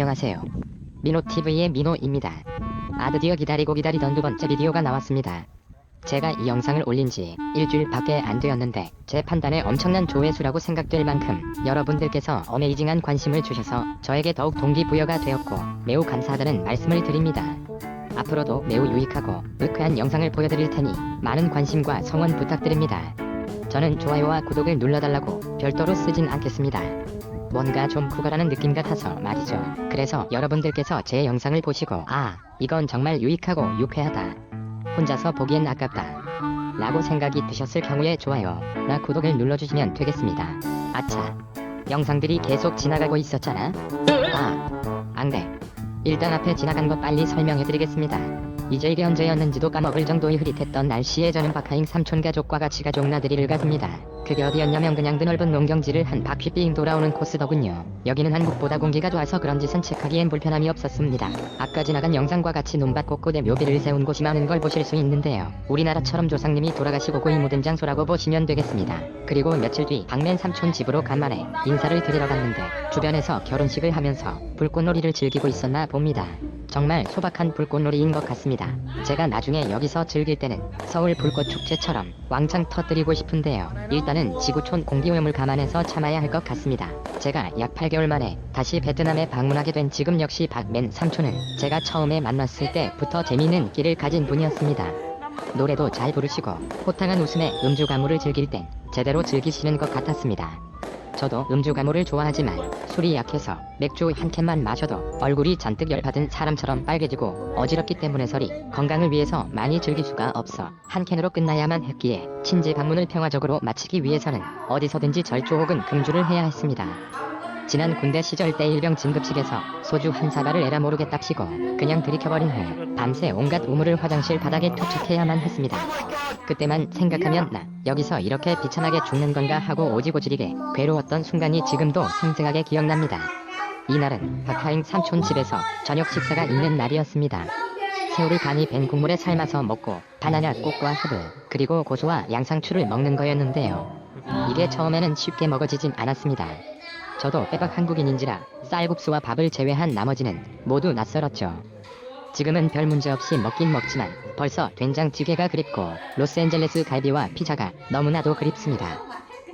안녕하세요. 민호TV의 민호입니다. 드디어 기다리고 기다리던 두 번째 비디오가 나왔습니다. 제가 이 영상을 올린 지 일주일밖에 안 되었는데 제 판단에 엄청난 조회수라고 생각될 만큼 여러분들께서 어메이징한 관심을 주셔서 저에게 더욱 동기부여가 되었고 매우 감사하다는 말씀을 드립니다. 앞으로도 매우 유익하고 유쾌한 영상을 보여드릴 테니 많은 관심과 성원 부탁드립니다. 저는 좋아요와 구독을 눌러달라고 별도로 쓰진 않겠습니다. 뭔가 좀 구걸하는 느낌 같아서 말이죠. 그래서 여러분들께서 제 영상을 보시고 이건 정말 유익하고 유쾌하다, 혼자서 보기엔 아깝다 라고 생각이 드셨을 경우에 좋아요나 구독을 눌러주시면 되겠습니다. 아차, 영상들이 계속 지나가고 있었잖아. 안돼. 일단 앞에 지나간 거 빨리 설명해드리겠습니다. 이제 이게 언제였는지도 까먹을 정도의 흐릿했던 날씨에 저는 박하잉 삼촌 가족과 같이 가족 나들이를 갔습니다. 그게 어디였냐면 그냥 드넓은 농경지를 한 바퀴 삥 돌아오는 코스더군요. 여기는 한국보다 공기가 좋아서 그런지 산책하기엔 불편함이 없었습니다. 아까 지나간 영상과 같이 논밭 곳곳에 묘비를 세운 곳이 많은 걸 보실 수 있는데요. 우리나라처럼 조상님이 돌아가시고 고이 묻은 장소라고 보시면 되겠습니다. 그리고 며칠 뒤 박맨 삼촌 집으로 간만에 인사를 드리러 갔는데 주변에서 결혼식을 하면서 불꽃놀이를 즐기고 있었나 봅니다. 정말 소박한 불꽃놀이인 것 같습니다. 제가 나중에 여기서 즐길 때는 서울 불꽃축제처럼 왕창 터뜨리고 싶은데요. 일단은 지구촌 공기오염을 감안해서 참아야 할 것 같습니다. 제가 약 8개월 만에 다시 베트남에 방문하게 된 지금 역시 박맨 삼촌은 제가 처음에 만났을 때부터 재미있는 끼를 가진 분이었습니다. 노래도 잘 부르시고 호탕한 웃음에 음주 가무를 즐길 땐 제대로 즐기시는 것 같았습니다. 저도 음주 가무를 좋아하지만 술이 약해서 맥주 한 캔만 마셔도 얼굴이 잔뜩 열받은 사람처럼 빨개지고 어지럽기 때문에 설이 건강을 위해서 많이 즐길 수가 없어 한 캔으로 끝나야만 했기에 친지 방문을 평화적으로 마치기 위해서는 어디서든지 절주 혹은 금주를 해야 했습니다. 지난 군대 시절 때 일병 진급식에서 소주 한 사발을 에라 모르겠답시고 그냥 들이켜버린 후 밤새 온갖 우물을 화장실 바닥에 투척해야만 했습니다. 그때만 생각하면 여기서 이렇게 비참하게 죽는 건가 하고 오지고지리게 괴로웠던 순간이 지금도 생생하게 기억납니다. 이날은 박하잉 삼촌 집에서 저녁 식사가 있는 날이었습니다. 새우를 간이 밴 국물에 삶아서 먹고 바나나 꽃과 허브 그리고 고소와 양상추를 먹는 거였는데요. 이게 처음에는 쉽게 먹어지진 않았습니다. 저도 빼박 한국인인지라 쌀국수와 밥을 제외한 나머지는 모두 낯설었죠. 지금은 별 문제 없이 먹긴 먹지만 벌써 된장찌개가 그립고 로스앤젤레스 갈비와 피자가 너무나도 그립습니다.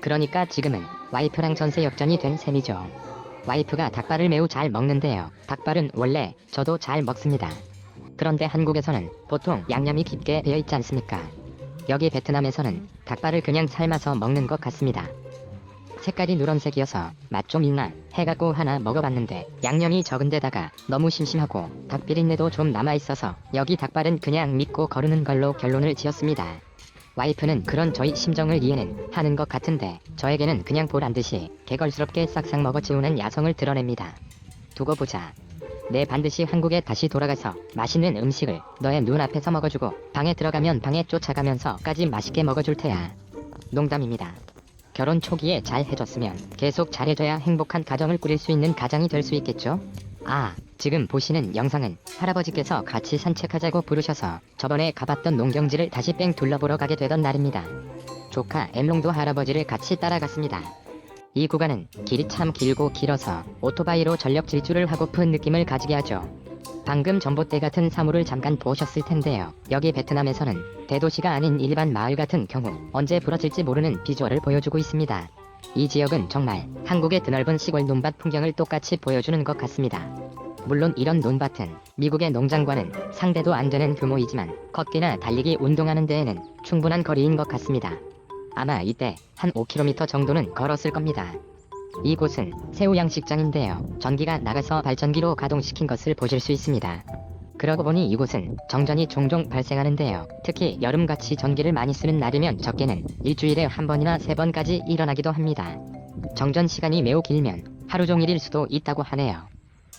그러니까 지금은 와이프랑 전세 역전이 된 셈이죠. 와이프가 닭발을 매우 잘 먹는데요. 닭발은 원래 저도 잘 먹습니다. 그런데 한국에서는 보통 양념이 깊게 배어 있지 않습니까? 여기 베트남에서는 닭발을 그냥 삶아서 먹는 것 같습니다. 색깔이 누런색이어서 맛 좀 있나 해갖고 하나 먹어봤는데 양념이 적은데다가 너무 심심하고 닭비린내도 좀 남아있어서 여기 닭발은 그냥 믿고 거르는 걸로 결론을 지었습니다. 와이프는 그런 저희 심정을 이해는 하는 것 같은데 저에게는 그냥 보란듯이 개걸스럽게 싹싹 먹어치우는 야성을 드러냅니다. 두고 보자. 내 반드시 한국에 다시 돌아가서 맛있는 음식을 너의 눈앞에서 먹어주고 방에 들어가면 방에 쫓아가면서까지 맛있게 먹어줄 테야. 농담입니다. 결혼 초기에 잘 해줬으면 계속 잘해줘야 행복한 가정을 꾸릴 수 있는 가장이 될 수 있겠죠? 지금 보시는 영상은 할아버지께서 같이 산책하자고 부르셔서 저번에 가봤던 농경지를 다시 뺑 둘러보러 가게 되던 날입니다. 조카 엠롱도 할아버지를 같이 따라갔습니다. 이 구간은 길이 참 길고 길어서 오토바이로 전력 질주를 하고픈 느낌을 가지게 하죠. 방금 전봇대 같은 사물을 잠깐 보셨을 텐데요. 여기 베트남에서는 대도시가 아닌 일반 마을 같은 경우 언제 부러질지 모르는 비주얼을 보여주고 있습니다. 이 지역은 정말 한국의 드넓은 시골 논밭 풍경을 똑같이 보여주는 것 같습니다. 물론 이런 논밭은 미국의 농장과는 상대도 안 되는 규모이지만 걷기나 달리기 운동하는 데에는 충분한 거리인 것 같습니다. 아마 이때 한 5km 정도는 걸었을 겁니다. 이곳은 새우 양식장인데요. 전기가 나가서 발전기로 가동시킨 것을 보실 수 있습니다. 그러고 보니 이곳은 정전이 종종 발생하는데요. 특히 여름같이 전기를 많이 쓰는 날이면 적게는 일주일에 한 번이나 3번까지 일어나기도 합니다. 정전 시간이 매우 길면 하루 종일일 수도 있다고 하네요.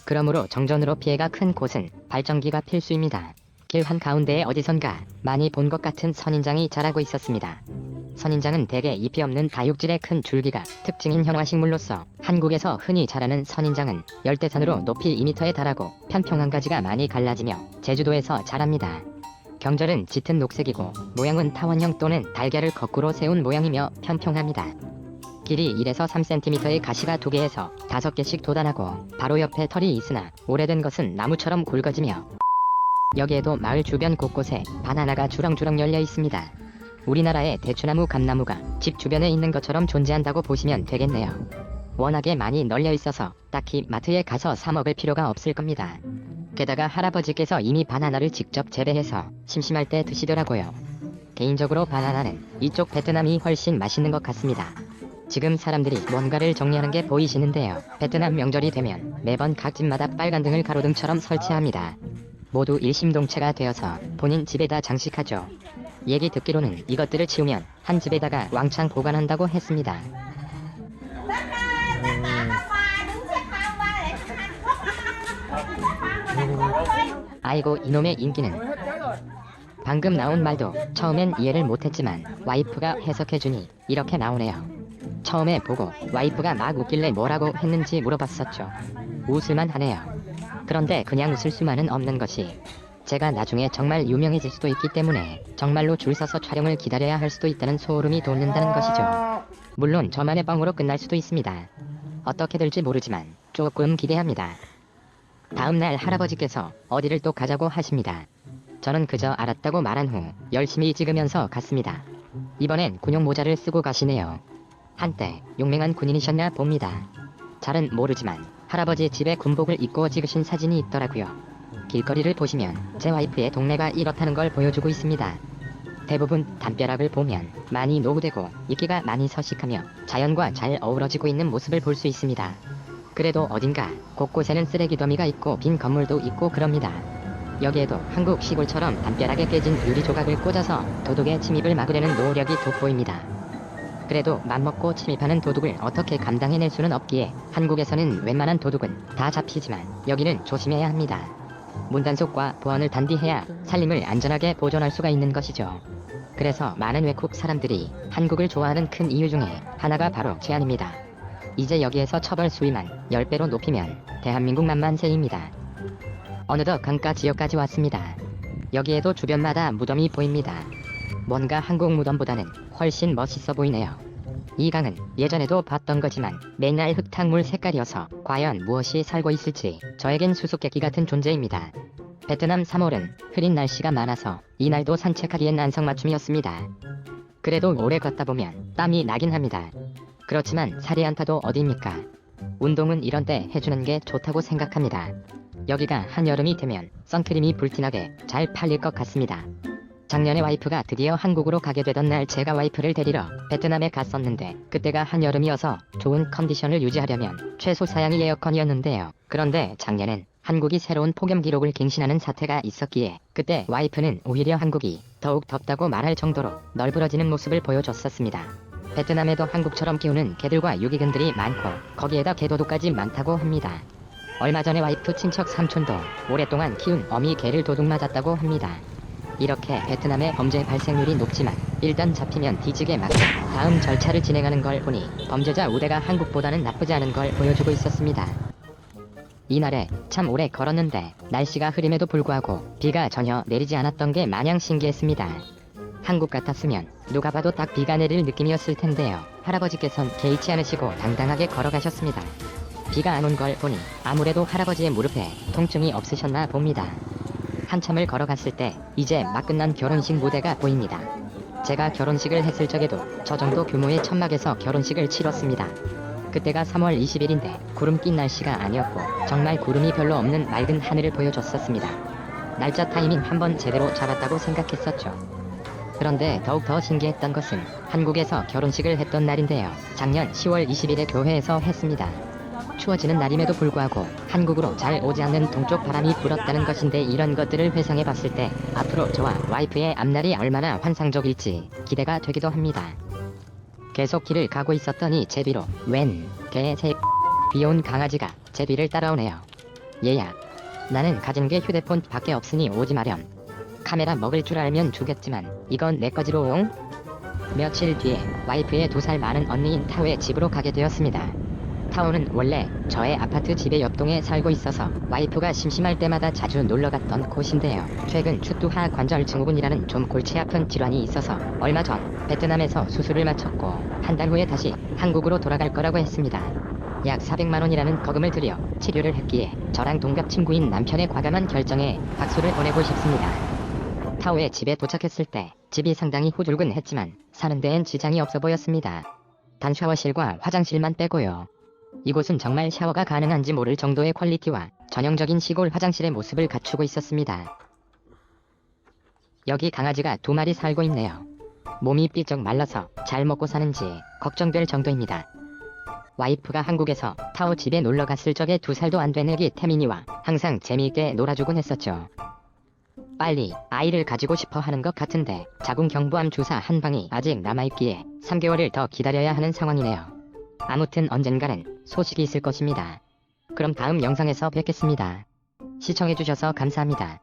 그러므로 정전으로 피해가 큰 곳은 발전기가 필수입니다. 길 한가운데에 어디선가 많이 본 것 같은 선인장이 자라고 있었습니다. 선인장은 대개 잎이 없는 다육질의 큰 줄기가 특징인 현화식물로서 한국에서 흔히 자라는 선인장은 열대산으로 높이 2m에 달하고 편평한 가지가 많이 갈라지며 제주도에서 자랍니다. 경절은 짙은 녹색이고 모양은 타원형 또는 달걀을 거꾸로 세운 모양이며 편평합니다. 길이 1에서 3cm의 가시가 2개에서 5개씩 돋아나고 바로 옆에 털이 있으나 오래된 것은 나무처럼 굵어지며 여기에도 마을 주변 곳곳에 바나나가 주렁주렁 열려 있습니다. 우리나라의 대추나무 감나무가 집 주변에 있는 것처럼 존재한다고 보시면 되겠네요. 워낙에 많이 널려 있어서 딱히 마트에 가서 사 먹을 필요가 없을 겁니다. 게다가 할아버지께서 이미 바나나를 직접 재배해서 심심할 때 드시더라고요. 개인적으로 바나나는 이쪽 베트남이 훨씬 맛있는 것 같습니다. 지금 사람들이 뭔가를 정리하는 게 보이시는데요. 베트남 명절이 되면 매번 각 집마다 빨간 등을 가로등처럼 설치합니다. 모두 일심동체가 되어서 본인 집에다 장식하죠. 얘기 듣기로는 이것들을 치우면 한 집에다가 왕창 보관한다고 했습니다. 아이고 이놈의 인기는. 방금 나온 말도 처음엔 이해를 못했지만 와이프가 해석해주니 이렇게 나오네요. 처음에 보고 와이프가 막 웃길래 뭐라고 했는지 물어봤었죠. 웃을만 하네요. 그런데 그냥 웃을 수만은 없는 것이 제가 나중에 정말 유명해질 수도 있기 때문에 정말로 줄 서서 촬영을 기다려야 할 수도 있다는 소름이 돋는다는 것이죠. 물론 저만의 뻥으로 끝날 수도 있습니다. 어떻게 될지 모르지만 조금 기대합니다. 다음날 할아버지께서 어디를 또 가자고 하십니다. 저는 그저 알았다고 말한 후 열심히 찍으면서 갔습니다. 이번엔 군용 모자를 쓰고 가시네요. 한때 용맹한 군인이셨나 봅니다. 잘은 모르지만 할아버지 집에 군복을 입고 찍으신 사진이 있더라고요. 길거리를 보시면 제 와이프의 동네가 이렇다는 걸 보여주고 있습니다. 대부분 담벼락을 보면 많이 노후되고 이끼가 많이 서식하며 자연과 잘 어우러지고 있는 모습을 볼 수 있습니다. 그래도 어딘가 곳곳에는 쓰레기 더미가 있고 빈 건물도 있고 그럽니다. 여기에도 한국 시골처럼 담벼락에 깨진 유리 조각을 꽂아서 도둑의 침입을 막으려는 노력이 돋보입니다. 그래도 맘먹고 침입하는 도둑을 어떻게 감당해낼 수는 없기에 한국에서는 웬만한 도둑은 다 잡히지만 여기는 조심해야 합니다. 문단속과 보안을 단디해야 살림을 안전하게 보존할 수가 있는 것이죠. 그래서 많은 외국 사람들이 한국을 좋아하는 큰 이유 중에 하나가 바로 제안입니다. 이제 여기에서 처벌 수위만 10배로 높이면 대한민국 만만세입니다. 어느덧 강가 지역까지 왔습니다. 여기에도 주변마다 무덤이 보입니다. 뭔가 한국 무덤보다는 훨씬 멋있어 보이네요. 이 강은 예전에도 봤던 거지만 맨날 흙탕물 색깔이어서 과연 무엇이 살고 있을지 저에겐 수수께끼 같은 존재입니다. 베트남 3월은 흐린 날씨가 많아서 이날도 산책하기엔 안성맞춤이었습니다. 그래도 오래 걷다 보면 땀이 나긴 합니다. 그렇지만 살이 안 타도 어디입니까? 운동은 이런 때 해주는 게 좋다고 생각합니다. 여기가 한여름이 되면 선크림이 불티나게 잘 팔릴 것 같습니다. 작년에 와이프가 드디어 한국으로 가게 되던 날 제가 와이프를 데리러 베트남에 갔었는데 그때가 한여름이어서 좋은 컨디션을 유지하려면 최소 사양이 에어컨이었는데요. 그런데 작년엔 한국이 새로운 폭염 기록을 갱신하는 사태가 있었기에 그때 와이프는 오히려 한국이 더욱 덥다고 말할 정도로 널브러지는 모습을 보여줬었습니다. 베트남에도 한국처럼 키우는 개들과 유기견들이 많고 거기에다 개도둑까지 많다고 합니다. 얼마 전에 와이프 친척 삼촌도 오랫동안 키운 어미 개를 도둑 맞았다고 합니다. 이렇게 베트남의 범죄 발생률이 높지만 일단 잡히면 뒤지게 맞고 다음 절차를 진행하는 걸 보니 범죄자 우대가 한국보다는 나쁘지 않은 걸 보여주고 있었습니다. 이날에 참 오래 걸었는데 날씨가 흐림에도 불구하고 비가 전혀 내리지 않았던 게 마냥 신기했습니다. 한국 같았으면 누가 봐도 딱 비가 내릴 느낌이었을 텐데요. 할아버지께선 개의치 않으시고 당당하게 걸어가셨습니다. 비가 안 온 걸 보니 아무래도 할아버지의 무릎에 통증이 없으셨나 봅니다. 한참을 걸어갔을 때 이제 막 끝난 결혼식 무대가 보입니다. 제가 결혼식을 했을 적에도 저 정도 규모의 천막에서 결혼식을 치렀습니다. 그때가 3월 20일인데 구름 낀 날씨가 아니었고 정말 구름이 별로 없는 맑은 하늘을 보여줬었습니다. 날짜 타이밍 한번 제대로 잡았다고 생각했었죠. 그런데 더욱 더 신기했던 것은 한국에서 결혼식을 했던 날인데요. 작년 10월 20일에 교회에서 했습니다. 추워지는 날임에도 불구하고 한국으로 잘 오지 않는 동쪽 바람이 불었다는 것인데 이런 것들을 회상해봤을 때 앞으로 저와 와이프의 앞날이 얼마나 환상적일지 기대가 되기도 합니다. 계속 길을 가고 있었더니 제비로 웬 개새 귀여운 강아지가 제비를 따라오네요. 얘야, 나는 가진 게 휴대폰 밖에 없으니 오지 마렴. 카메라 먹을 줄 알면 주겠지만 이건 내 거지롱. 며칠 뒤에 와이프의 2살 많은 언니인 타오의 집으로 가게 되었습니다. 타오는 원래 저의 아파트 집의 옆동에 살고 있어서 와이프가 심심할 때마다 자주 놀러갔던 곳인데요. 최근 추투하 관절 증후군이라는 좀 골치 아픈 질환이 있어서 얼마 전 베트남에서 수술을 마쳤고 한 달 후에 다시 한국으로 돌아갈 거라고 했습니다. 약 400만 원이라는 거금을 들여 치료를 했기에 저랑 동갑 친구인 남편의 과감한 결정에 박수를 보내고 싶습니다. 타오의 집에 도착했을 때 집이 상당히 후줄근했지만 사는 데엔 지장이 없어 보였습니다. 단 샤워실과 화장실만 빼고요. 이곳은 정말 샤워가 가능한지 모를 정도의 퀄리티와 전형적인 시골 화장실의 모습을 갖추고 있었습니다. 여기 강아지가 2마리 살고 있네요. 몸이 삐쩍 말라서 잘 먹고 사는지 걱정될 정도입니다. 와이프가 한국에서 타오 집에 놀러 갔을 적에 2살도 안 된 애기 태민이와 항상 재미있게 놀아주곤 했었죠. 빨리 아이를 가지고 싶어 하는 것 같은데 자궁경부암 주사 한 방이 아직 남아있기에 3개월을 더 기다려야 하는 상황이네요. 아무튼 언젠가는 소식이 있을 것입니다. 그럼 다음 영상에서 뵙겠습니다. 시청해주셔서 감사합니다.